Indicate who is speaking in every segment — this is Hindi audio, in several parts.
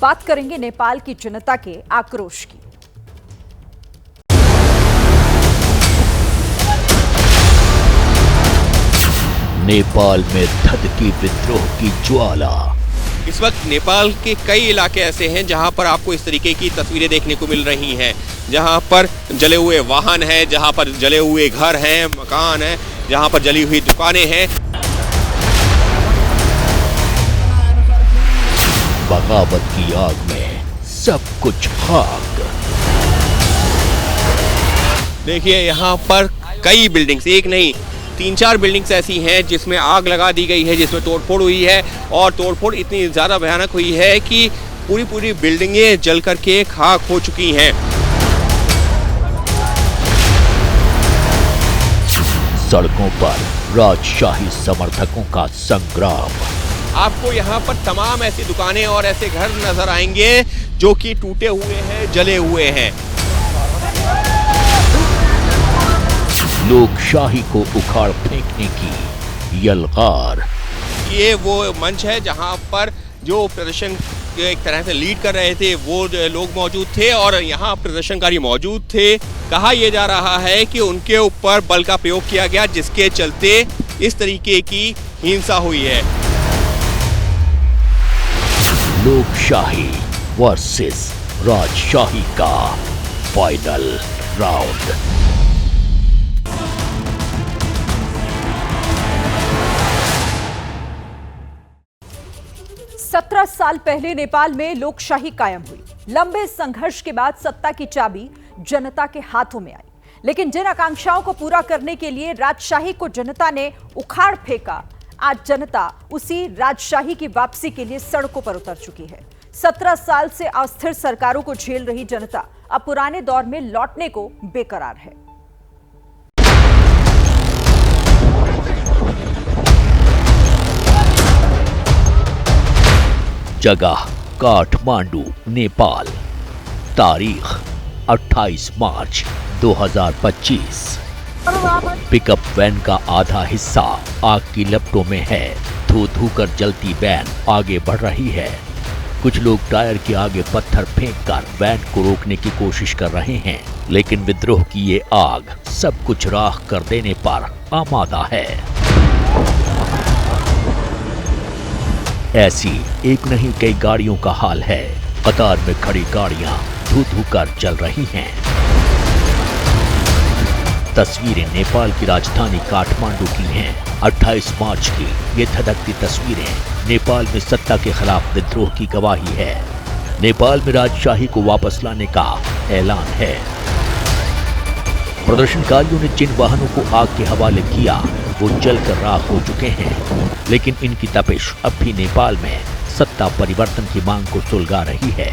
Speaker 1: बात करेंगे नेपाल की जनता के आक्रोश की।
Speaker 2: नेपाल में धधकी विद्रोह की ज्वाला।
Speaker 3: इस वक्त नेपाल के कई इलाके ऐसे हैं जहां पर आपको इस तरीके की तस्वीरें देखने को मिल रही हैं, जहां पर जले हुए वाहन हैं, जहां पर जले हुए घर हैं, मकान हैं, जहां पर जली हुई दुकानें हैं।
Speaker 2: बगावत की आग में सब कुछ खाक।
Speaker 3: देखिए यहाँ पर कई बिल्डिंग्स, एक नहीं 3-4 बिल्डिंग्स ऐसी हैं जिसमें आग लगा दी गई है, जिसमें तोड़फोड़ हुई है और तोड़फोड़ इतनी ज़्यादा भयानक हुई है कि पूरी बिल्डिंगें जल करके खाक हो चुकी हैं।
Speaker 2: सड़कों पर राजशाही समर्थकों का संग्राम।
Speaker 3: आपको यहाँ पर तमाम ऐसी दुकानें और ऐसे घर नजर आएंगे जो कि टूटे हुए हैं, जले हुए हैं।
Speaker 2: लोकशाही को उखाड़ फेंकने की यलगार।
Speaker 3: ये वो मंच है जहां पर जो प्रदर्शन एक तरह से लीड कर रहे थे वो लोग मौजूद थे और यहाँ प्रदर्शनकारी मौजूद थे। कहा यह जा रहा है कि उनके ऊपर बल का प्रयोग किया गया, जिसके चलते इस तरीके की हिंसा हुई है।
Speaker 2: लोकशाही वर्सेस राजशाही का फाइनल राउंड।
Speaker 1: सत्रह साल पहले नेपाल में लोकशाही कायम हुई। लंबे संघर्ष के बाद सत्ता की चाबी जनता के हाथों में आई, लेकिन जिन आकांक्षाओं को पूरा करने के लिए राजशाही को जनता ने उखाड़ फेंका, आज जनता उसी राजशाही की वापसी के लिए सड़कों पर उतर चुकी है। 17 साल से अस्थिर सरकारों को झेल रही जनता अब पुराने दौर में लौटने को बेकरार है।
Speaker 2: जगह काठमांडू, नेपाल। तारीख 28 मार्च 2025। पिकअप वैन का आधा हिस्सा आग की लपटों में है। धू धू कर जलती वैन आगे बढ़ रही है। कुछ लोग टायर के आगे पत्थर फेंककर वैन को रोकने की कोशिश कर रहे हैं, लेकिन विद्रोह की ये आग सब कुछ राख कर देने पर आमादा है। ऐसी एक नहीं कई गाड़ियों का हाल है। कतार में खड़ी गाड़ियां धू धू कर चल रही हैं। तस्वीरें नेपाल की राजधानी काठमांडू की हैं। 28 मार्च की ये धधकती तस्वीरें नेपाल में सत्ता के खिलाफ विद्रोह की गवाही है। नेपाल में राजशाही को वापस लाने का ऐलान है। प्रदर्शनकारियों ने जिन वाहनों को आग के हवाले किया वो जलकर राख हो चुके हैं, लेकिन इनकी तपिश अब भी नेपाल में सत्ता परिवर्तन की मांग को सुलगा रही है।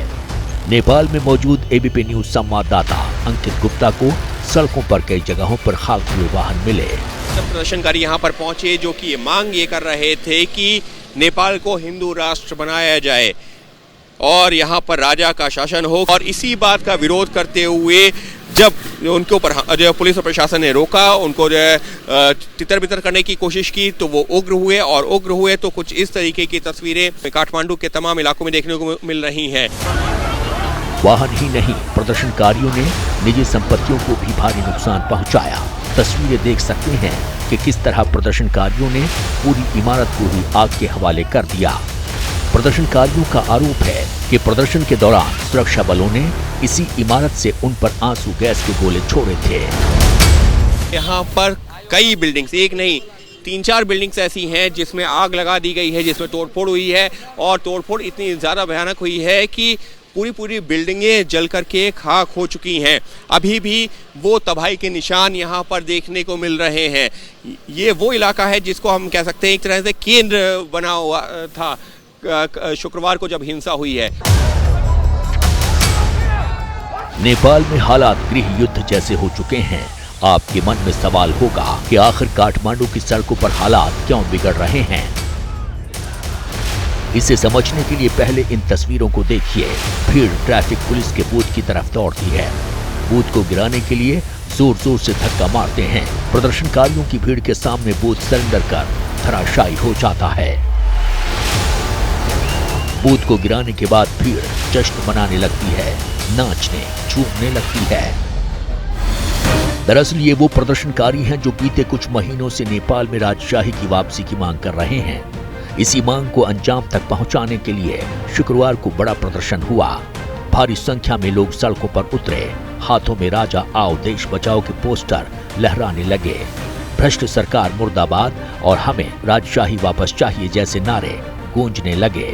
Speaker 2: नेपाल में मौजूद एबीपी न्यूज संवाददाता अंकित गुप्ता को सड़कों पर कई जगहों पर खाक हुए वाहन मिले।
Speaker 3: सब प्रदर्शनकारी यहाँ पर पहुंचे जो कि मांग ये कर रहे थे कि नेपाल को हिंदू राष्ट्र बनाया जाए और यहाँ पर राजा का शासन हो, और इसी बात का विरोध करते हुए जब उनके ऊपर जो पुलिस और प्रशासन ने रोका, उनको जो है तितर बितर करने की कोशिश की, तो वो उग्र हुए तो कुछ इस तरीके की तस्वीरें काठमांडू के तमाम इलाकों में देखने को मिल रही हैं।
Speaker 2: वाहन ही नहीं, प्रदर्शनकारियों ने निजी संपत्तियों को भी भारी नुकसान पहुंचाया। तस्वीरें देख सकते हैं कि किस तरह प्रदर्शनकारियों ने पूरी इमारत को ही आग के हवाले कर दिया। प्रदर्शनकारियों का आरोप है कि प्रदर्शन के दौरान सुरक्षा बलों ने इसी इमारत से उन पर आंसू गैस के गोले छोड़े थे।
Speaker 3: यहाँ पर कई बिल्डिंग्स, एक नहीं 3-4 बिल्डिंग्स ऐसी हैं जिसमें आग लगा दी गई है, जिसमें तोड़फोड़ हुई है और तोड़फोड़ इतनी ज़्यादा भयानक हुई है कि पूरी बिल्डिंगें जल करके खाक हो चुकी हैं। अभी भी वो तबाही के निशान यहाँ पर देखने को मिल रहे हैं। ये वो इलाका है जिसको हम कह सकते हैं एक तरह से केंद्र बना हुआ था शुक्रवार को जब हिंसा हुई है।
Speaker 2: नेपाल में हालात गृह युद्ध जैसे हो चुके हैं। आपके मन में सवाल होगा कि आखिर काठमांडू की सड़कों पर हालात क्यों बिगड़ रहे हैं। इसे समझने के लिए पहले इन तस्वीरों को देखिए। भीड़ ट्रैफिक पुलिस के बूथ की तरफ दौड़ती है। बूथ को गिराने के लिए जोर जोर से धक्का मारते हैं। प्रदर्शनकारियों की भीड़ के सामने बूथ सरेंडर कर धराशायी हो जाता है। बूथ को गिराने के बाद भीड़ जश्न मनाने लगती है, नाचने झूमने लगती है। दरअसल ये वो प्रदर्शनकारी हैं जो बीते कुछ महीनों से नेपाल में राजशाही की वापसी की मांग कर रहे हैं। इसी मांग को अंजाम तक पहुंचाने के लिए शुक्रवार को बड़ा प्रदर्शन हुआ। भारी संख्या में लोग सड़कों पर उतरे, हाथों में राजा आओ देश बचाओ के पोस्टर लहराने लगे। भ्रष्ट सरकार मुर्दाबाद और हमें राजशाही वापस चाहिए जैसे नारे गूंजने लगे।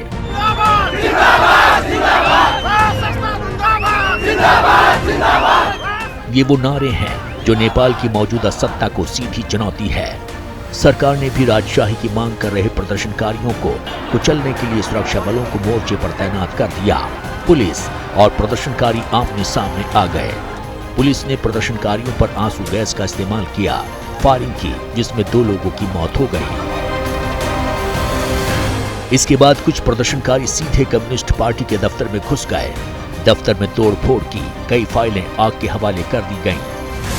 Speaker 2: ये वो नारे हैं जो नेपाल की मौजूदा सत्ता को सीधी चुनौती है। सरकार ने भी राजशाही की मांग कर रहे प्रदर्शनकारियों को कुचलने के लिए सुरक्षा बलों को मोर्चे पर तैनात कर दिया। पुलिस और प्रदर्शनकारी आमने सामने आ गए। पुलिस ने प्रदर्शनकारियों पर आंसू गैस का इस्तेमाल किया, फायरिंग की, जिसमें 2 लोगों की मौत हो गई। इसके बाद कुछ प्रदर्शनकारी सीधे कम्युनिस्ट पार्टी के दफ्तर में घुस गए। दफ्तर में तोड़फोड़ की, कई फाइलें आग के हवाले कर दी गईं।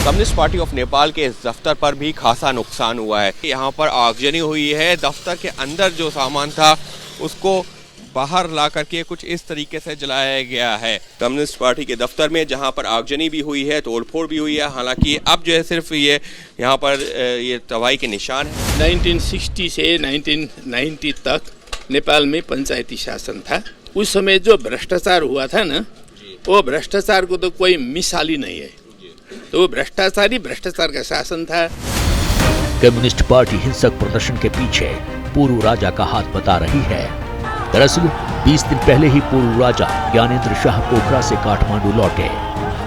Speaker 3: कम्युनिस्ट पार्टी ऑफ नेपाल के इस दफ्तर पर भी खासा नुकसान हुआ है। यहाँ पर आगजनी हुई है। दफ्तर के अंदर जो सामान था उसको बाहर ला करके कुछ इस तरीके से जलाया गया है। कम्युनिस्ट पार्टी के दफ्तर में जहाँ पर आगजनी भी हुई है, तोड़फोड़ भी हुई है। हालांकि अब जो है सिर्फ ये यहाँ पर ये तबाही के निशान है।
Speaker 4: 1960 से 1990 तक नेपाल में पंचायती शासन था। उस समय जो भ्रष्टाचार हुआ था ना, वो भ्रष्टाचार को तो कोई मिसाल ही नहीं है। तो भ्रष्टाचार का शासन था।
Speaker 2: कम्युनिस्ट पार्टी हिंसक प्रदर्शन के पीछे पूर्व राजा का हाथ बता रही है। दरअसल 20 दिन पहले ही पूर्व राजा ज्ञानेंद्र शाह पोखरा से काठमांडू लौटे।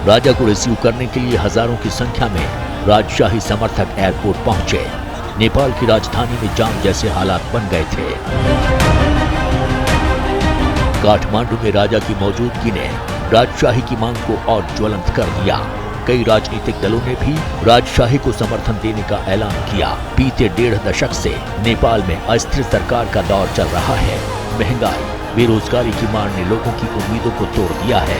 Speaker 2: राजा को रिसीव करने के लिए हजारों की संख्या में राजशाही समर्थक एयरपोर्ट पहुंचे। नेपाल की राजधानी में जाम जैसे हालात बन गए थे। काठमांडू में राजा की मौजूदगी ने राजशाही की मांग को और ज्वलंत कर दिया। कई राजनीतिक दलों ने भी राजशाही को समर्थन देने का ऐलान किया। बीते 1.5 दशक से नेपाल में अस्थिर सरकार का दौर चल रहा है। महंगाई, बेरोजगारी की मार ने लोगों की उम्मीदों को तोड़ दिया है।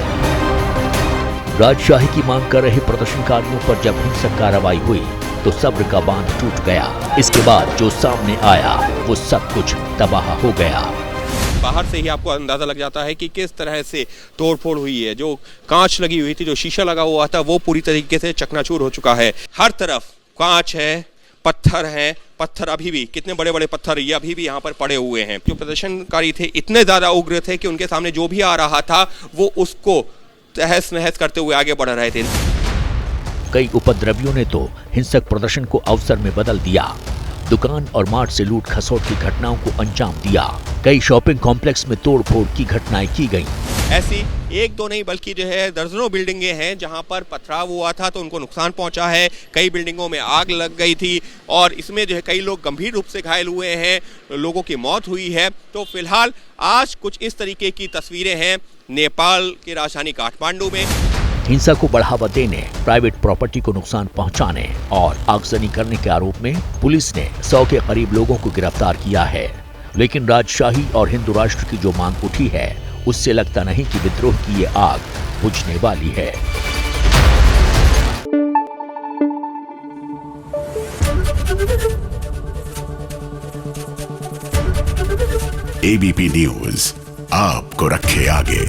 Speaker 2: राजशाही की मांग कर रहे प्रदर्शनकारियों पर जब हिंसक कार्रवाई हुई तो सब्र का बांध टूट गया। इसके बाद जो सामने आया वो सब कुछ तबाह हो गया।
Speaker 3: बाहर से ही आपको अंदाजा लग जाता है कि किस तरह से तोड़फोड़ हुई है। जो कांच लगी हुई थी, जो शीशा लगा हुआ था, वो पूरी तरीके से चकनाचूर हो चुका है। हर तरफ कांच है, पत्थर है। पत्थर अभी भी, कितने बड़े बड़े पत्थर ये अभी भी यहाँ पर पड़े हुए हैं। जो प्रदर्शनकारी थे इतने ज्यादा उग्र थे कि उनके सामने जो भी आ रहा था वो उसको तहस नहस करते हुए आगे बढ़ रहे थे।
Speaker 2: कई उपद्रवियों ने तो हिंसक प्रदर्शन को अवसर में बदल दिया। दुकान और मार्ट से लूट खसोट की घटनाओं को अंजाम दिया। कई शॉपिंग कॉम्प्लेक्स में तोड़फोड़ की घटनाएं की गईं।
Speaker 3: ऐसी 1-2 नहीं बल्कि जो है दर्जनों बिल्डिंगें हैं जहां पर पथराव हुआ था तो उनको नुकसान पहुंचा है। कई बिल्डिंगों में आग लग गई थी और इसमें जो है कई लोग गंभीर रूप से घायल हुए हैं, लोगों की मौत हुई है। तो फिलहाल आज कुछ इस तरीके की तस्वीरें हैं नेपाल की राजधानी काठमांडू में।
Speaker 2: हिंसा को बढ़ावा देने, प्राइवेट प्रॉपर्टी को नुकसान पहुंचाने और आगजनी करने के आरोप में पुलिस ने 100 के करीब लोगों को गिरफ्तार किया है। लेकिन राजशाही और हिंदू राष्ट्र की जो मांग उठी है उससे लगता नहीं कि विद्रोह की ये आग बुझने वाली है।
Speaker 5: एबीपी न्यूज आपको रखे आगे।